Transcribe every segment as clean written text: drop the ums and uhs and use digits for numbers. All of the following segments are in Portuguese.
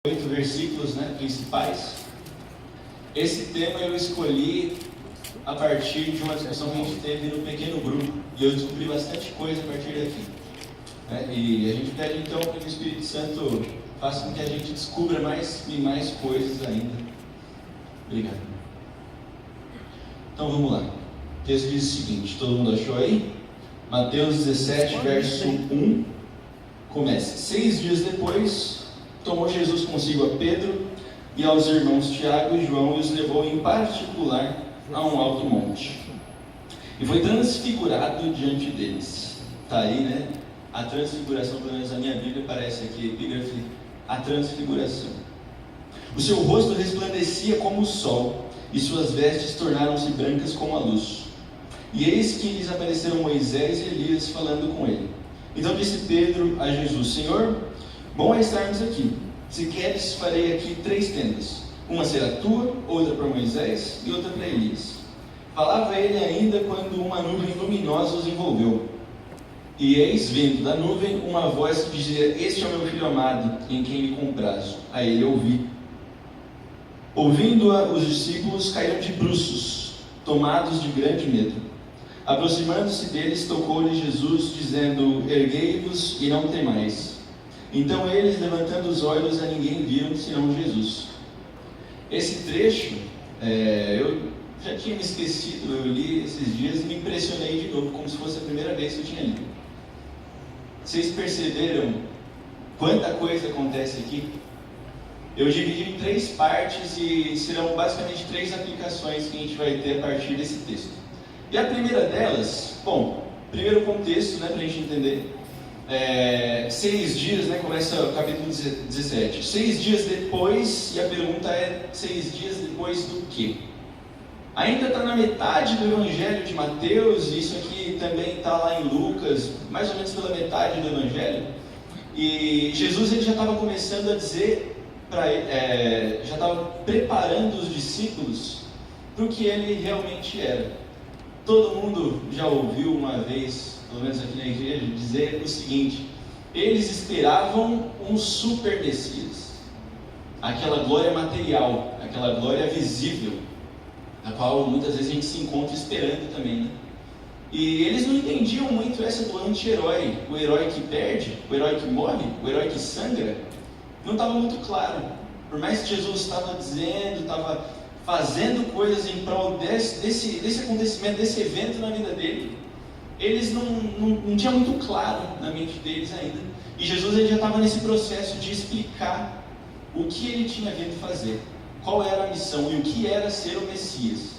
8 versículos, principais. Esse tema eu escolhi a partir de uma discussão que a gente teve no pequeno grupo, e eu descobri bastante coisa a partir daqui. E a gente pede então que o Espírito Santo faça com que a gente descubra mais e mais coisas ainda. Obrigado. Então vamos lá. O texto diz o seguinte, todo mundo achou aí? Mateus 17, verso 1, começa. 6 dias depois, tomou Jesus consigo a Pedro e aos irmãos Tiago e João e os levou em particular a um alto monte. E foi transfigurado diante deles. Está aí, A transfiguração, pelo menos na minha Bíblia, parece aqui, epígrafe, a transfiguração. O seu rosto resplandecia como o sol, e suas vestes tornaram-se brancas como a luz. E eis que lhes apareceram Moisés e Elias falando com ele. Então disse Pedro a Jesus: Senhor, bom é estarmos aqui. Se queres, farei aqui 3 tendas. Uma será tua, outra para Moisés e outra para Elias. Falava ele ainda quando uma nuvem luminosa os envolveu. E eis, vindo da nuvem, uma voz que dizia: Este é o meu filho amado, em quem me comprazo. A ele ouvi. Ouvindo-a, os discípulos caíram de bruços, tomados de grande medo. Aproximando-se deles, tocou-lhe Jesus, dizendo: Erguei-vos e não temais. Então eles, levantando os olhos, a ninguém viram, senão Jesus. Esse trecho, eu já tinha me esquecido, eu li esses dias e me impressionei de novo, como se fosse a primeira vez que eu tinha lido. Vocês perceberam quanta coisa acontece aqui? Eu dividi em 3 partes e serão basicamente 3 aplicações que a gente vai ter a partir desse texto. E a primeira delas, primeiro contexto, para a gente entender. 6 dias, começa o capítulo 17. 6 dias depois, e a pergunta é: 6 dias depois do quê? Ainda está na metade do Evangelho de Mateus, e isso aqui também está lá em Lucas, mais ou menos pela metade do Evangelho. E Jesus ele já estava começando a dizer, já estava preparando os discípulos para o que ele realmente era. Todo mundo já ouviu uma vez, pelo menos aqui na igreja, dizer o seguinte: eles esperavam um super Messias, aquela glória material, aquela glória visível, a qual muitas vezes a gente se encontra esperando também, E eles não entendiam muito essa do anti-herói, o herói que perde, o herói que morre, o herói que sangra. Não estava muito claro. Por mais que Jesus estava dizendo, estava fazendo coisas em prol desse acontecimento, desse evento na vida dele, eles não tinham muito claro na mente deles ainda. E Jesus ele já estava nesse processo de explicar o que ele tinha vindo fazer, qual era a missão e o que era ser o Messias,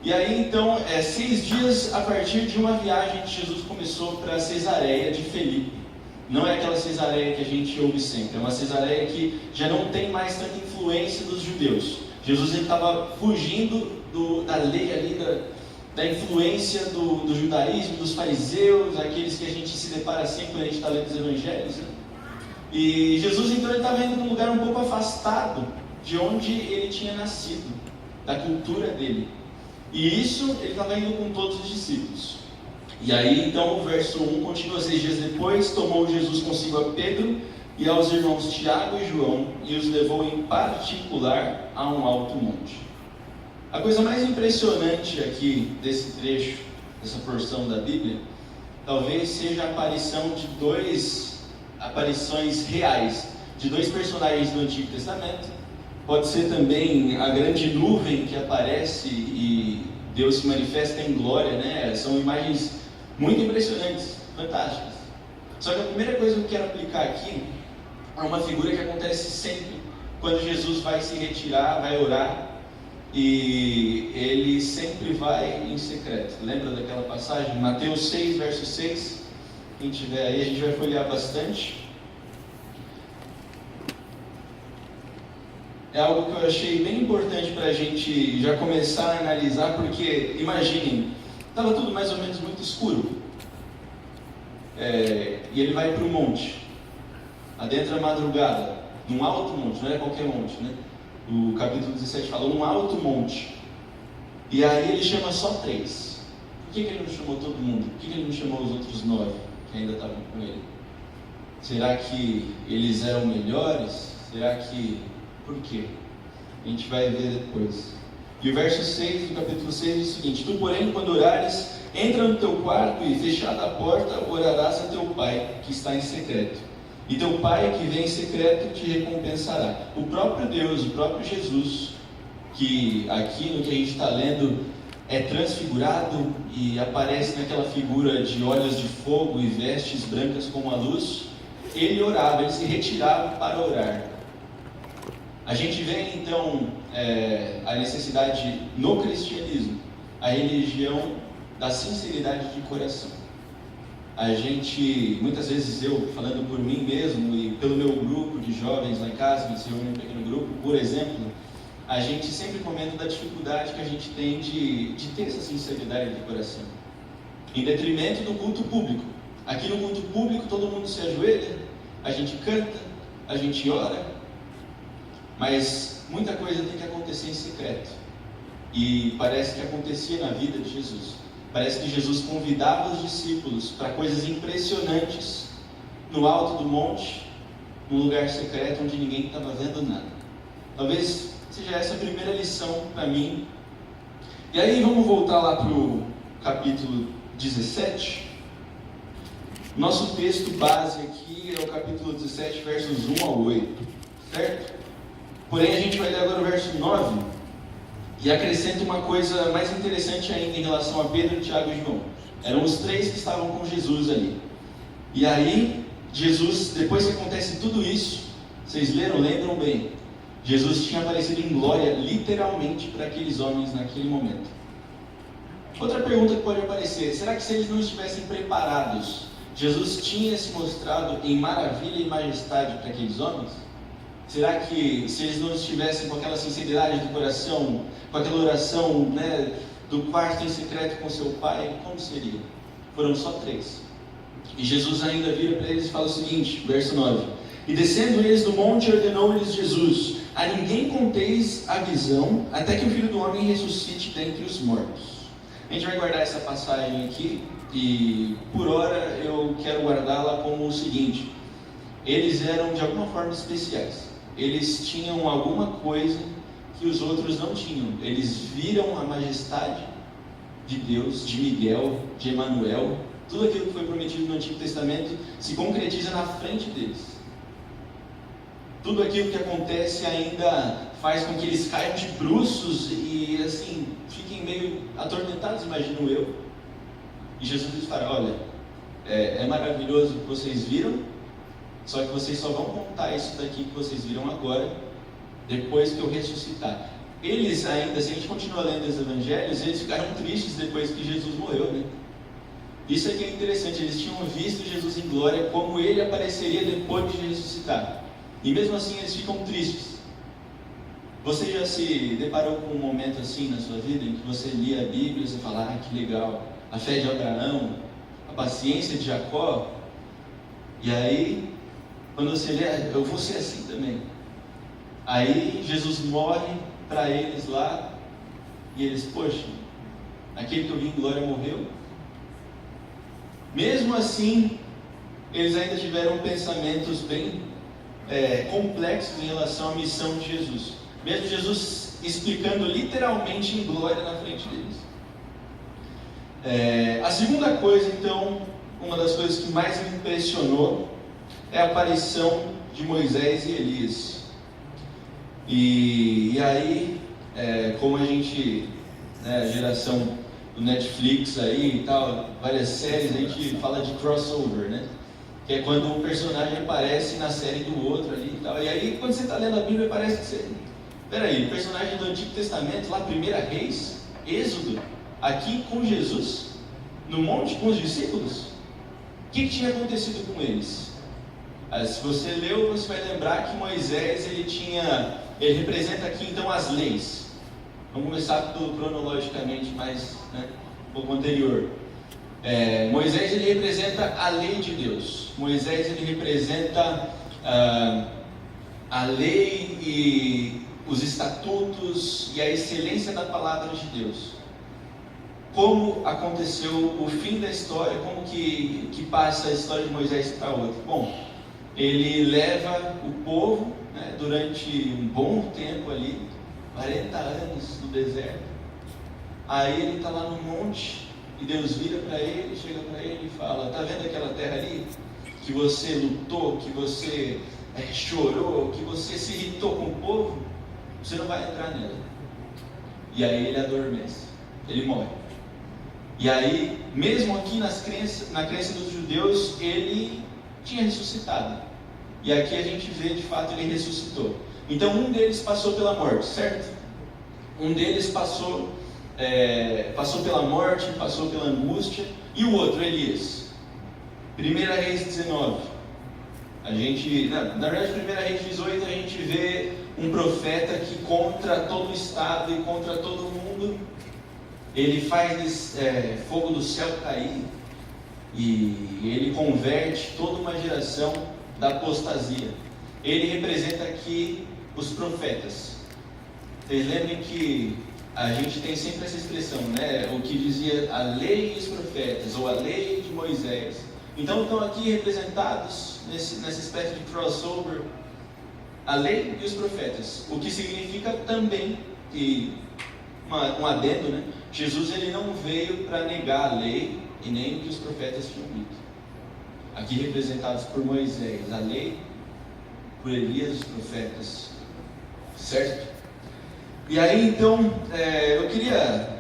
E aí então, 6 dias a partir de uma viagem que Jesus começou para Cesareia de Filipe. Não é aquela Cesareia que a gente ouve sempre, é uma Cesareia que já não tem mais tanta influência dos judeus. Jesus estava fugindo da lei ali, da influência do judaísmo, dos fariseus, aqueles que a gente se depara sempre quando a gente está lendo os evangelhos. E Jesus então estava indo para um lugar um pouco afastado de onde ele tinha nascido, da cultura dele. E isso ele estava indo com todos os discípulos. E aí então o verso 1 continua: 6 dias depois, tomou Jesus consigo a Pedro e aos irmãos Tiago e João e os levou em particular a um alto monte. A coisa mais impressionante aqui desse trecho, dessa porção da Bíblia, talvez seja a aparição de 2 aparições reais, de 2 personagens do Antigo Testamento. Pode ser também a grande nuvem que aparece e Deus se manifesta em glória, São imagens muito impressionantes, fantásticas. Só que a primeira coisa que eu quero aplicar aqui é uma figura que acontece sempre quando Jesus vai se retirar, vai orar, e ele sempre vai em secreto. Lembra daquela passagem? Mateus 6, verso 6. Quem tiver aí, a gente vai folhear bastante. É algo que eu achei bem importante para a gente já começar a analisar, porque, imaginem, estava tudo mais ou menos muito escuro. E ele vai para o monte, adentra a madrugada, num alto monte, não é qualquer monte, O capítulo 17 fala, num alto monte. E aí ele chama só 3. Por que ele não chamou todo mundo? Por que ele não chamou os outros 9 que ainda estavam com ele? Será que eles eram melhores? Será que... por quê? A gente vai ver depois. E o verso 6 do capítulo 6 diz o seguinte: Tu, porém, quando orares, entra no teu quarto e, fechada a porta, orarás a teu pai, que está em secreto. E teu pai, que vem em secreto, te recompensará. O próprio Deus, o próprio Jesus, que aqui no que a gente está lendo é transfigurado e aparece naquela figura de olhos de fogo e vestes brancas como a luz, ele orava, ele se retirava para orar. A gente vê então a necessidade no cristianismo, a religião da sinceridade de coração. A gente, muitas vezes eu, falando por mim mesmo e pelo meu grupo de jovens lá em casa, que se reúne em um pequeno grupo, por exemplo, a gente sempre comenta da dificuldade que a gente tem de ter essa sinceridade de coração, em detrimento do culto público. Aqui no culto público todo mundo se ajoelha, a gente canta, a gente ora, mas muita coisa tem que acontecer em secreto. E parece que acontecia na vida de Jesus. Parece que Jesus convidava os discípulos para coisas impressionantes no alto do monte, num lugar secreto onde ninguém estava vendo nada. Talvez seja essa a primeira lição para mim. E aí vamos voltar lá para o capítulo 17. Nosso texto base aqui é o capítulo 17, versos 1 ao 8, certo? Porém a gente vai ler agora o verso 9 e acrescenta uma coisa mais interessante ainda em relação a Pedro, Tiago e João. Eram os três que estavam com Jesus ali. E aí Jesus, depois que acontece tudo isso, vocês leram, lembram bem, Jesus tinha aparecido em glória literalmente para aqueles homens naquele momento. Outra pergunta que pode aparecer: será que se eles não estivessem preparados, Jesus tinha se mostrado em maravilha e majestade para aqueles homens? Será que se eles não estivessem com aquela sinceridade do coração, com aquela oração, do quarto em secreto com seu pai, como seria? Foram só três. E Jesus ainda vira para eles e fala o seguinte, verso 9: E descendo eles do monte, ordenou-lhes Jesus: A ninguém conteis a visão, até que o Filho do Homem ressuscite dentre os mortos. A gente vai guardar essa passagem aqui, e por hora eu quero guardá-la como o seguinte: eles eram de alguma forma especiais. Eles tinham alguma coisa que os outros não tinham. Eles viram a majestade de Deus, de Miguel, de Emanuel. Tudo aquilo que foi prometido no Antigo Testamento se concretiza na frente deles. Tudo aquilo que acontece ainda faz com que eles caiam de bruços e assim, fiquem meio atormentados, imagino eu. E Jesus lhes fala: olha, é maravilhoso o que vocês viram, só que vocês só vão contar isso daqui que vocês viram agora, depois que eu ressuscitar. Eles ainda, se a gente continua lendo os evangelhos, eles ficaram tristes depois que Jesus morreu, né? Isso aqui é interessante, eles tinham visto Jesus em glória, como ele apareceria depois de ressuscitar. E mesmo assim eles ficam tristes. Você já se deparou com um momento assim na sua vida, em que você lia a Bíblia e você fala: ah, que legal, a fé de Abraão, a paciência de Jacó. E aí, quando você lê, eu vou ser assim também. Aí Jesus morre para eles lá, e eles: poxa, aquele que eu vi em glória morreu. Mesmo assim, eles ainda tiveram pensamentos bem complexos em relação à missão de Jesus. Mesmo Jesus explicando literalmente em glória na frente deles. A segunda coisa, então, uma das coisas que mais me impressionou é a aparição de Moisés e Elias. E aí, como a gente, a geração do Netflix aí e tal, várias séries, a gente fala de crossover, né? Que é quando um personagem aparece na série do outro ali e tal. E aí, quando você está lendo a Bíblia, parece que você... Peraí, o personagem do Antigo Testamento, lá, 1 Reis, Êxodo, aqui com Jesus, no monte com os discípulos, o que tinha acontecido com eles? Se você leu, você vai lembrar que Moisés, ele representa aqui então as leis. Vamos começar cronologicamente, mais um pouco anterior. Moisés, ele representa a lei de Deus. Moisés, ele representa a lei e os estatutos e a excelência da palavra de Deus. Como aconteceu o fim da história, como que passa a história de Moisés para outra? Bom, ele leva o povo né, durante um bom tempo ali, 40 anos no deserto. Aí ele está lá no monte e Deus vira para ele, chega para ele e fala: tá vendo aquela terra ali que você lutou, que você chorou, que você se irritou com o povo? Você não vai entrar nela. E aí ele adormece, ele morre. E aí, mesmo aqui na crença dos judeus, ele tinha ressuscitado. E aqui a gente vê, de fato, ele ressuscitou. Então um deles passou pela morte, certo? Um deles passou pela morte, passou pela angústia. E o outro, Elias. 1 Reis 19. Na verdade, 1 Reis 18, a gente vê um profeta que contra todo o estado e contra todo mundo, ele faz fogo do céu cair. E ele converte toda uma geração da apostasia. Ele representa aqui os profetas. Vocês lembrem que a gente tem sempre essa expressão, né? O que dizia a lei e os profetas, ou a lei de Moisés. Então estão aqui representados nessa espécie de crossover, a lei e os profetas. O que significa também que, um adendo, né? Jesus ele não veio para negar a lei e nem o que os profetas tinham dito. Aqui representados por Moisés, a lei, por Elias, os profetas, certo? E aí então, eu queria,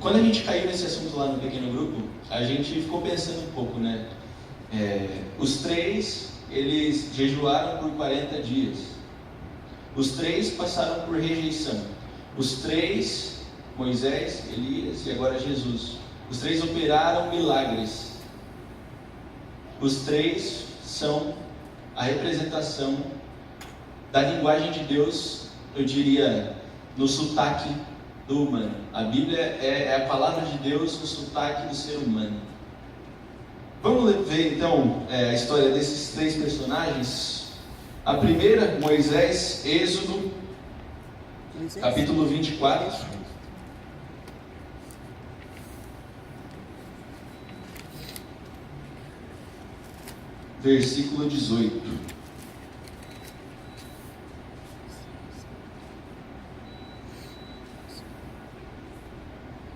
quando a gente caiu nesse assunto lá no pequeno grupo, a gente ficou pensando um pouco, né? Os três, eles jejuaram por 40 dias. Os três passaram por rejeição. Os três, Moisés, Elias e agora Jesus, os três operaram milagres. Os três são a representação da linguagem de Deus, eu diria, no sotaque do humano. A Bíblia é a palavra de Deus no sotaque do ser humano. Vamos ver então a história desses três personagens. A primeira, Moisés, Êxodo, capítulo 24. Versículo 18.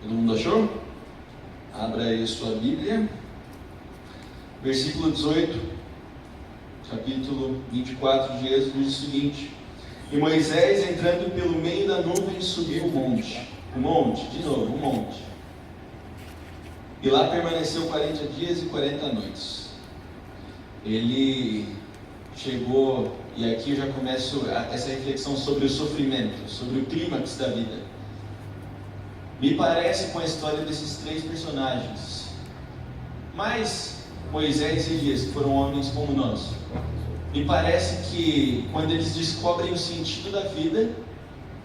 Todo mundo achou? Abra aí sua Bíblia. Versículo 18, capítulo 24 de Êxodo, diz o seguinte: e Moisés, entrando pelo meio da nuvem, subiu o monte. E lá permaneceu 40 dias e 40 noites. Ele chegou, e aqui eu já começo essa reflexão sobre o sofrimento, sobre o clímax da vida. Me parece com a história desses três personagens, mas Moisés e Elias, que foram homens como nós, me parece que quando eles descobrem o sentido da vida,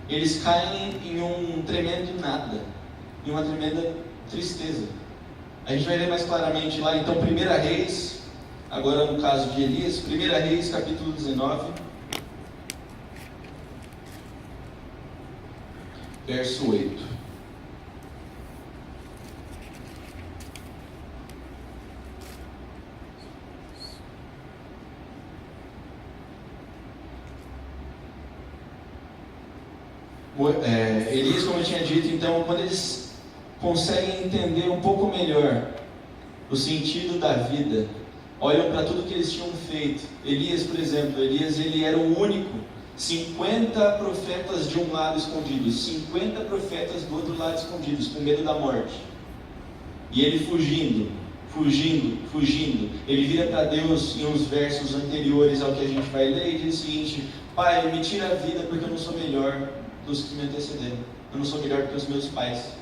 eles caem em um tremendo nada, em uma tremenda tristeza. A gente vai ver mais claramente lá, então, 1 Reis, agora no caso de Elias, 1 Reis, capítulo 19, verso 8. Elias, como eu tinha dito, então, quando eles conseguem entender um pouco melhor o sentido da vida, olham para tudo que eles tinham feito. Elias, por exemplo, ele era o único, 50 profetas de um lado escondidos, 50 profetas do outro lado escondidos, com medo da morte. E ele fugindo. Ele vira para Deus em uns versos anteriores ao que a gente vai ler e diz o seguinte: Pai, me tira a vida porque eu não sou melhor dos que me antecederam. Eu não sou melhor do que os meus pais.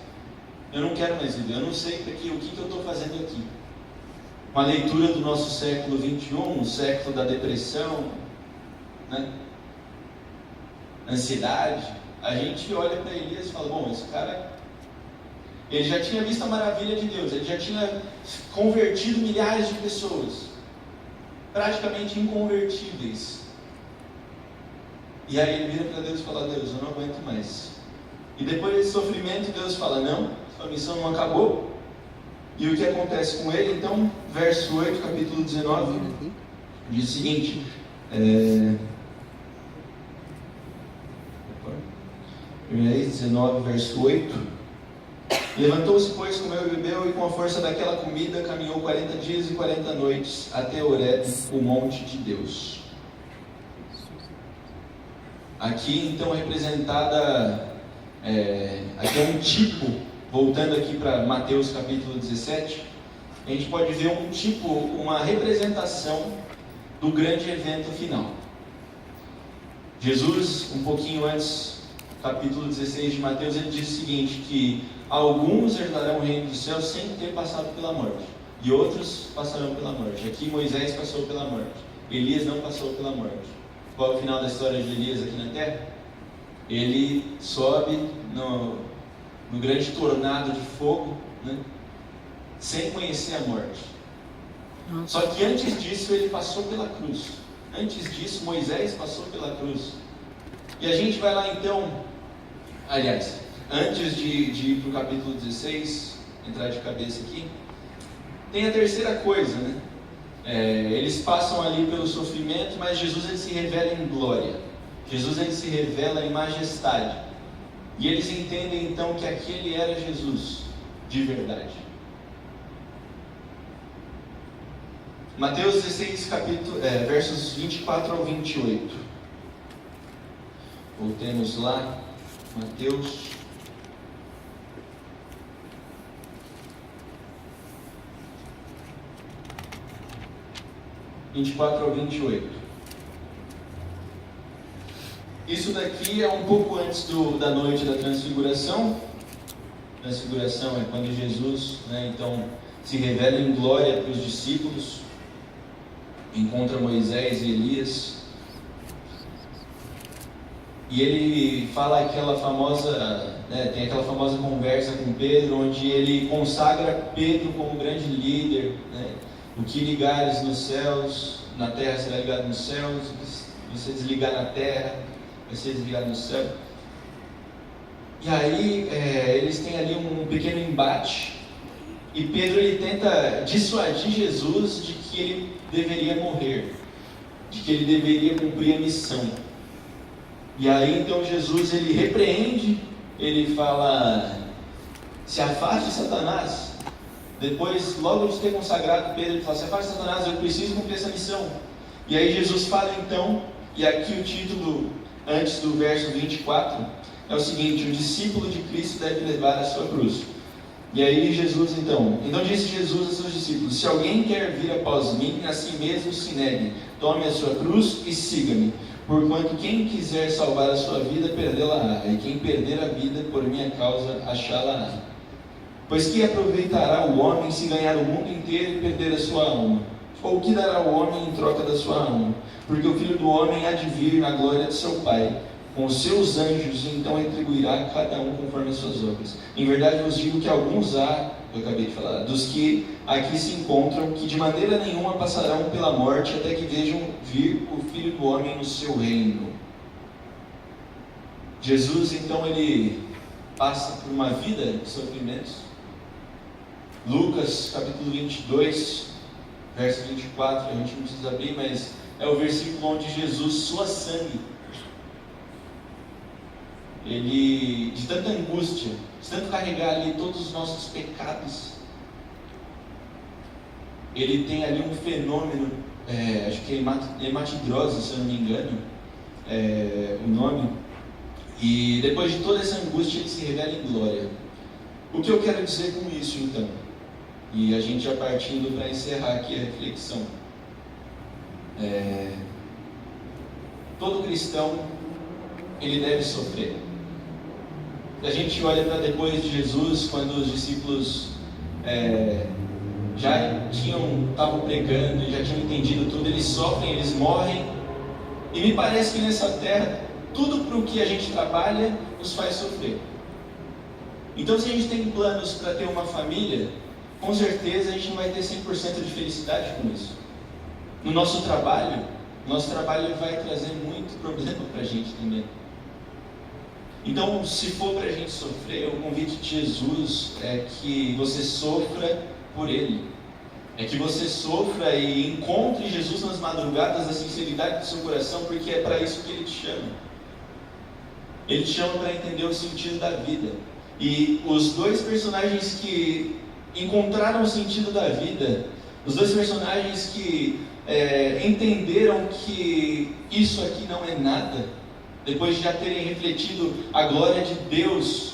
Eu não quero mais viver. Eu não sei o que eu estou fazendo aqui. Uma leitura do nosso século 21, o século da depressão, né? Ansiedade. A gente olha para Elias e fala: bom, esse cara, ele já tinha visto a maravilha de Deus, ele já tinha convertido milhares de pessoas, praticamente inconvertíveis. E aí ele vira para Deus e fala: Deus, eu não aguento mais. E depois desse sofrimento, Deus fala: não, sua missão não acabou. E o que acontece com ele? Então, verso 8, capítulo 19, diz o seguinte: 19, verso 8. Levantou-se, pois, comeu e bebeu, e com a força daquela comida caminhou 40 dias e 40 noites até Horebe, o monte de Deus. Aqui então é representada, aqui é um tipo, voltando aqui para Mateus capítulo 17, a gente pode ver um tipo, uma representação do grande evento final. Jesus, um pouquinho antes, capítulo 16 de Mateus, ele diz o seguinte, que alguns herdarão o reino dos céus sem ter passado pela morte, e outros passarão pela morte. Aqui Moisés passou pela morte, Elias não passou pela morte. Qual é o final da história de Elias aqui na terra? Ele sobe no grande tornado de fogo, né, sem conhecer a morte. Só que antes disso ele passou pela cruz. Antes disso Moisés passou pela cruz. E a gente vai lá então, aliás, antes de ir para o capítulo 16, entrar de cabeça aqui, tem a terceira coisa, né? Eles passam ali pelo sofrimento, mas Jesus ele se revela em glória. Jesus ele se revela em majestade. E eles entendem então que aquele era Jesus de verdade. Mateus 16, versos 24 ao 28. Voltemos lá, Mateus 24 ao 28. Isso daqui é um pouco antes da noite da transfiguração. Transfiguração é quando Jesus, então, se revela em glória para os discípulos, encontra Moisés e Elias, e ele fala aquela famosa, tem aquela famosa conversa com Pedro, onde ele consagra Pedro como grande líder, o que ligares nos céus, na terra será ligado nos céus, o que você desligar na terra vai ser desligado no céu. E aí eles têm ali um pequeno embate, e Pedro ele tenta dissuadir Jesus de que ele deveria morrer, de que ele deveria cumprir a missão. E aí então Jesus ele repreende, ele fala: se afaste, Satanás. Depois, logo de ter consagrado Pedro, ele fala: se afaste, Satanás, eu preciso cumprir essa missão. E aí Jesus fala então, e aqui o título antes do verso 24 é o seguinte: o discípulo de Cristo deve levar a sua cruz. E aí Jesus então disse Jesus a seus discípulos: se alguém quer vir após mim, a si mesmo se negue, tome a sua cruz e siga-me. Porquanto quem quiser salvar a sua vida, perdê-la-á, e quem perder a vida por minha causa, achá-la-á. Pois que aproveitará o homem se ganhar o mundo inteiro e perder a sua alma? Ou que dará o homem em troca da sua alma? Porque o Filho do Homem há de vir na glória de seu Pai, com os seus anjos, e então retribuirá a cada um conforme as suas obras. Em verdade vos digo que alguns há, eu acabei de falar, dos que aqui se encontram, que de maneira nenhuma passarão pela morte, até que vejam vir o Filho do Homem no seu reino. Jesus então ele passa por uma vida de sofrimentos. Lucas capítulo 22, verso 24, a gente não precisa abrir, mas é o versículo onde Jesus sua sangue. Ele, de tanta angústia, de tanto carregar ali todos os nossos pecados, ele tem ali um fenômeno, acho que é hematidrose, se eu não me engano, o nome, e depois de toda essa angústia ele se revela em glória. O que eu quero dizer com isso então? E a gente já partindo para encerrar aqui a reflexão. Todo cristão, ele deve sofrer. A gente olha para depois de Jesus, quando os discípulos já estavam pregando e já tinham entendido tudo, eles sofrem, eles morrem, e me parece que nessa terra, tudo para o que a gente trabalha nos faz sofrer. Então, se a gente tem planos para ter uma família, com certeza a gente não vai ter 100% de felicidade com isso. No nosso trabalho vai trazer muito problema para a gente também. Então, se for para a gente sofrer, o convite de Jesus é que você sofra por Ele. É que você sofra e encontre Jesus nas madrugadas da sinceridade do seu coração, porque é para isso que Ele te chama. Ele te chama para entender o sentido da vida. E os dois personagens que encontraram o sentido da vida, os dois personagens que entenderam que isso aqui não é nada, depois de já terem refletido a glória de Deus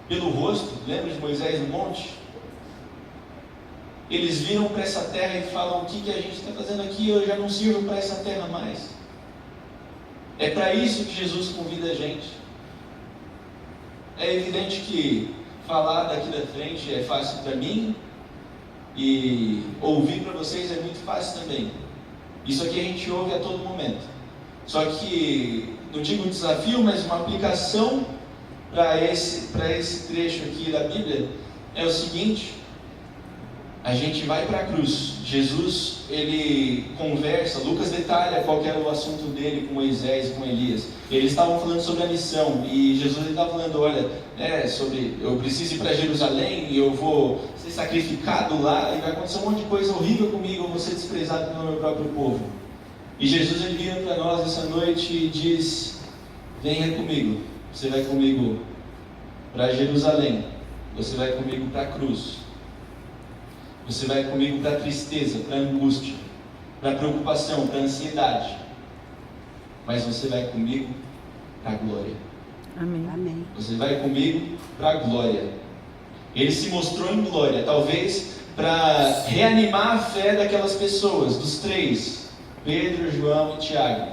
pelo rosto, lembra de Moisés no monte? Eles viram para essa terra e falam: o que a gente está fazendo aqui? Eu já não sirvo para essa terra mais. É para isso que Jesus convida a gente. É evidente que falar daqui da frente é fácil para mim, e ouvir para vocês é muito fácil também. Isso aqui a gente ouve a todo momento. Só que, não digo um desafio, mas uma aplicação para esse trecho aqui da Bíblia é o seguinte: a gente vai para a cruz. Jesus, ele conversa, Lucas detalha qual era o assunto dele com Moisés e com Elias. Eles estavam falando sobre a missão, e Jesus estava falando: olha, sobre eu preciso ir para Jerusalém, e eu vou ser sacrificado lá, e vai acontecer um monte de coisa horrível comigo, eu vou ser desprezado pelo meu próprio povo. E Jesus, ele vira para nós essa noite e diz: venha comigo, você vai comigo para Jerusalém, você vai comigo para a cruz, você vai comigo para a tristeza, para a angústia, para a preocupação, para a ansiedade, mas você vai comigo para a glória. Amém. Amém. Você vai comigo para a glória. Ele se mostrou em glória, talvez para reanimar a fé daquelas pessoas, dos três, Pedro, João e Tiago.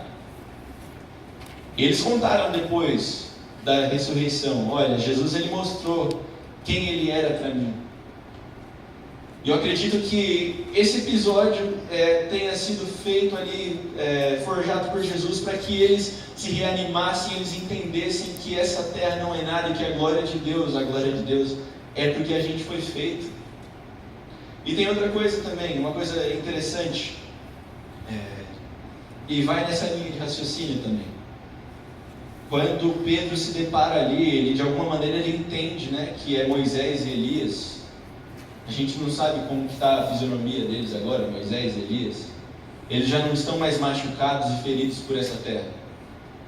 Eles contaram depois da ressurreição: olha, Jesus, ele mostrou quem ele era para mim. E eu acredito que esse episódio tenha sido feito ali, forjado por Jesus, para que eles se reanimassem, eles entendessem que essa terra não é nada, e que a glória de Deus é porque a gente foi feito. E tem outra coisa também, uma coisa interessante, e vai nessa linha de raciocínio também. Quando Pedro se depara ali, ele de alguma maneira ele entende, que é Moisés e Elias. A gente não sabe como está a fisionomia deles agora, Moisés e Elias. Eles já não estão mais machucados e feridos por essa terra.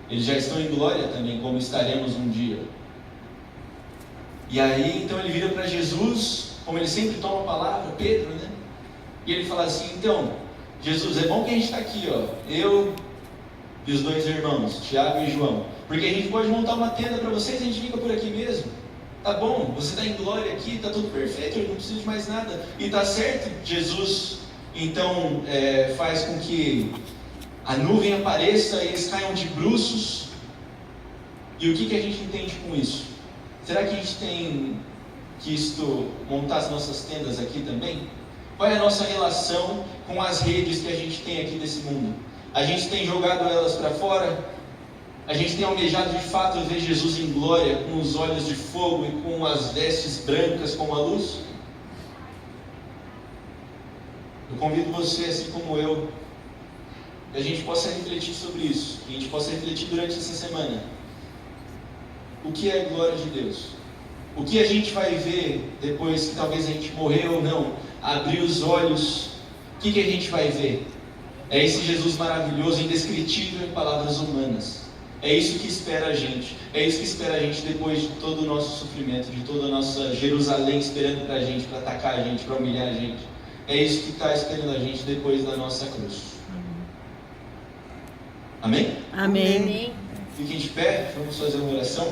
Eles já estão em glória também, como estaremos um dia. E aí, então ele vira para Jesus, como ele sempre toma a palavra, Pedro, E ele fala assim: então, Jesus, é bom que a gente está aqui, eu e os dois irmãos, Tiago e João, porque a gente pode montar uma tenda para vocês e a gente fica por aqui mesmo. Tá bom, você está em glória aqui, está tudo perfeito, eu não preciso de mais nada. E está certo, Jesus então faz com que a nuvem apareça e eles caiam de bruços. E o que a gente entende com isso? Será que a gente tem que montar as nossas tendas aqui também? Qual é a nossa relação com as redes que a gente tem aqui desse mundo? A gente tem jogado elas para fora? A gente tem almejado de fato ver Jesus em glória, com os olhos de fogo e com as vestes brancas como a luz? Eu convido você, assim como eu, que a gente possa refletir sobre isso, que a gente possa refletir durante essa semana. O que é a glória de Deus? O que a gente vai ver depois que talvez a gente morrer ou não, abrir os olhos? O que a gente vai ver? É esse Jesus maravilhoso, indescritível em palavras humanas. É isso que espera a gente. É isso que espera a gente depois de todo o nosso sofrimento, de toda a nossa Jerusalém esperando para a gente, para atacar a gente, para humilhar a gente. É isso que está esperando a gente depois da nossa cruz. Amém? Amém. Fiquem de pé, vamos fazer uma oração.